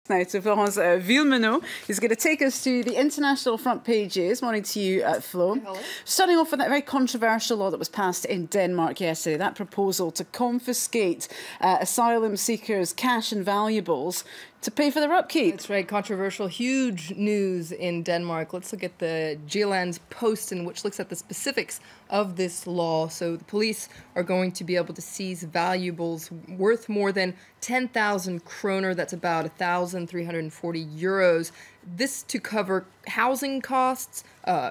Now to Florence Villeminot, who's going to take us to the international front pages. Morning to you, Flo. Hello. Starting off with that very controversial law that was passed in Denmark yesterday, that proposal to confiscate asylum seekers' cash and valuables to pay for their upkeep. That's right, controversial, huge news in Denmark. Let's look at the Jyllands-Posten, which looks at the specifics of this law. So the police are going to be able to seize valuables worth more than 10,000 kroner, that's about 1,340 euros. This to cover housing costs,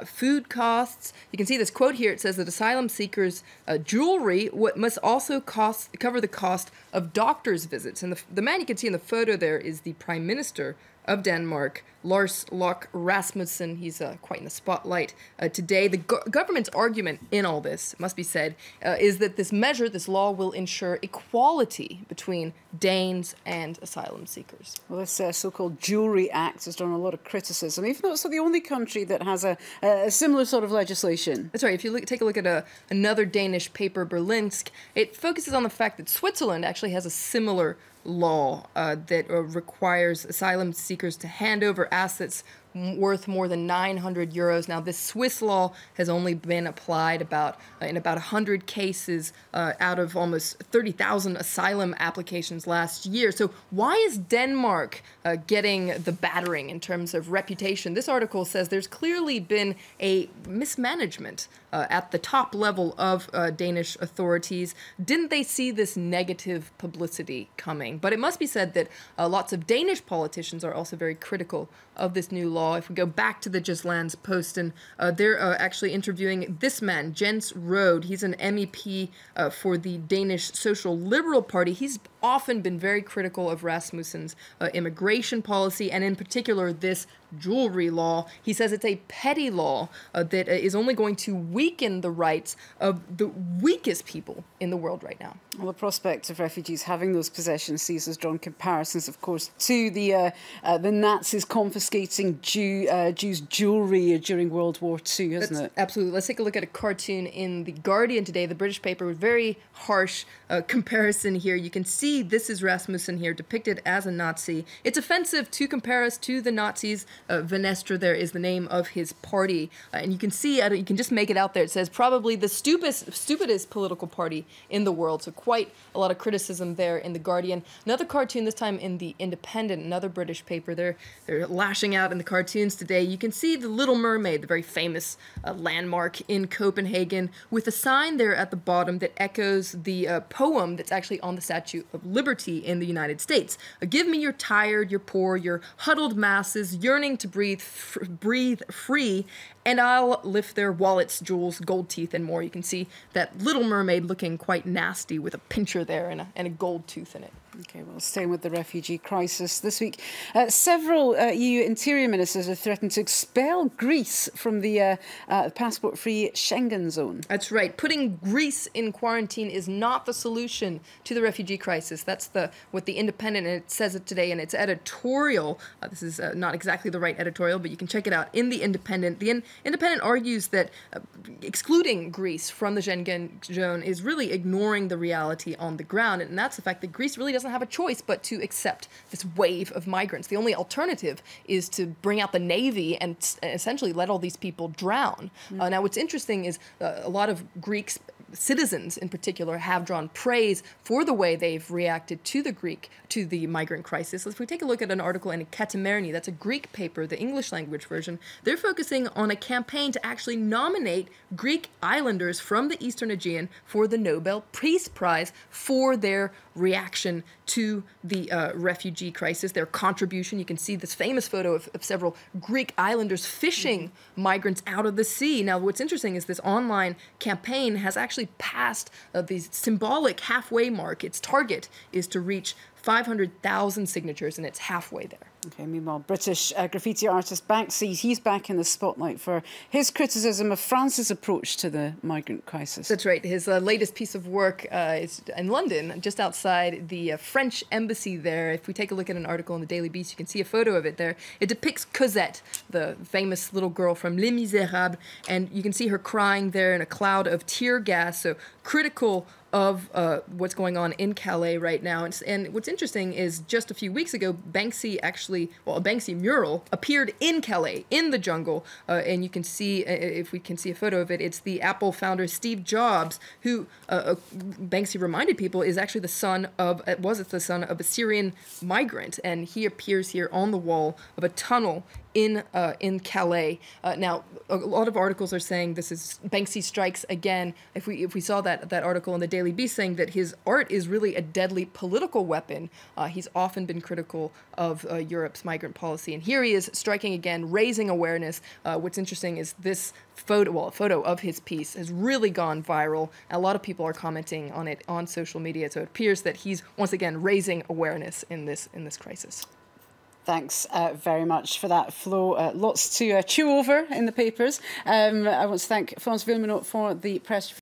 food costs. You can see this quote here. It says that asylum seekers' jewelry must also cover the cost of doctor's visits. And the man you can see in the photo there is the Prime Minister of Denmark, Lars Løkke Rasmussen. He's quite in the spotlight today. The government's argument in all this, it must be said, is that this measure, this law, will ensure equality between Danes and asylum seekers. Well, this so-called Jewellery Act has drawn a lot of criticism, even though it's not the only country that has a similar sort of legislation. That's right. If you take a look at another Danish paper, Berlinsk, it focuses on the fact that Switzerland actually has a similar law that requires asylum seekers to hand over assets worth more than 900 euros. Now, this Swiss law has only been applied in about 100 cases out of almost 30,000 asylum applications last year. So why is Denmark getting the battering in terms of reputation? This article says there's clearly been a mismanagement at the top level of Danish authorities. Didn't they see this negative publicity coming? But it must be said that lots of Danish politicians are also very critical of this new law. If we go back to the Jyllands-Posten, they're actually interviewing this man, Jens Rohde. He's an MEP for the Danish Social Liberal Party. He's often been very critical of Rasmussen's immigration policy, and in particular this jewelry law. He says it's a petty law that is only going to weaken the rights of the weakest people in the world right now. Well, the prospect of refugees having those possessions sees has drawn comparisons, of course, to the Nazis confiscating Jews' jewellery during World War II, hasn't it? Absolutely. Let's take a look at a cartoon in The Guardian today, the British paper, with very harsh comparison here. You can see this is Rasmussen here depicted as a Nazi. It's offensive to compare us to the Nazis. Venestra there is the name of his party. And you can see, you can just make it out there. It says probably the stupidest political party in the world. So quite a lot of criticism there in The Guardian. Another cartoon, this time in The Independent, another British paper. They're lashing out in the cartoons today. You can see the Little Mermaid, the very famous landmark in Copenhagen, with a sign there at the bottom that echoes the poem that's actually on the Statue of Liberty in the United States. Give me your tired, your poor, your huddled masses, yearning to breathe free, and I'll lift their wallets, jewels, gold teeth, and more. You can see that Little Mermaid looking quite nasty with a pincher there and a gold tooth in it. Okay, well, staying with the refugee crisis this week, several EU interior ministers have threatened to expel Greece from the passport-free Schengen zone. That's right. Putting Greece in quarantine is not the solution to the refugee crisis. That's what the Independent, and it says it today in its editorial. This is not exactly the right editorial, but you can check it out in the Independent. The Independent argues that excluding Greece from the Schengen zone is really ignoring the reality on the ground, and that's the fact that Greece really doesn't have a choice but to accept this wave of migrants. The only alternative is to bring out the Navy and essentially let all these people drown. Now, what's interesting is a lot of Greeks, citizens in particular, have drawn praise for the way they've reacted to the migrant crisis. If we take a look at an article in Katamerni, that's a Greek paper, the English language version, they're focusing on a campaign to actually nominate Greek islanders from the Eastern Aegean for the Nobel Peace Prize for their reaction to the refugee crisis, their contribution. You can see this famous photo of several Greek islanders fishing migrants out of the sea. Now, what's interesting is this online campaign has actually passed the symbolic halfway mark. Its target is to reach 500,000 signatures, and it's halfway there. Okay, meanwhile, British graffiti artist Bansky, he's back in the spotlight for his criticism of France's approach to the migrant crisis. That's right. His latest piece of work is in London, just outside the French embassy there. If we take a look at an article in the Daily Beast, you can see a photo of it there. It depicts Cosette, the famous little girl from Les Miserables, and you can see her crying there in a cloud of tear gas, so critical of what's going on in Calais right now. And what's interesting is just a few weeks ago, Bansky actually, well, a Bansky mural appeared in Calais, in the jungle. And you can see, if we can see a photo of it, it's the Apple founder Steve Jobs, who Bansky reminded people is actually the son of, the son of a Syrian migrant. And he appears here on the wall of a tunnel in Calais. Now, a lot of articles are saying this is Banksy strikes again. If we saw that article in the Daily Beast saying that his art is really a deadly political weapon, he's often been critical of Europe's migrant policy. And here he is striking again, raising awareness. What's interesting is this photo, well, a photo of his piece has really gone viral. A lot of people are commenting on it on social media. So it appears that he's once again raising awareness in this crisis. Thanks very much for that, Flo. Lots to chew over in the papers. I want to thank Florence Villeneuve for the press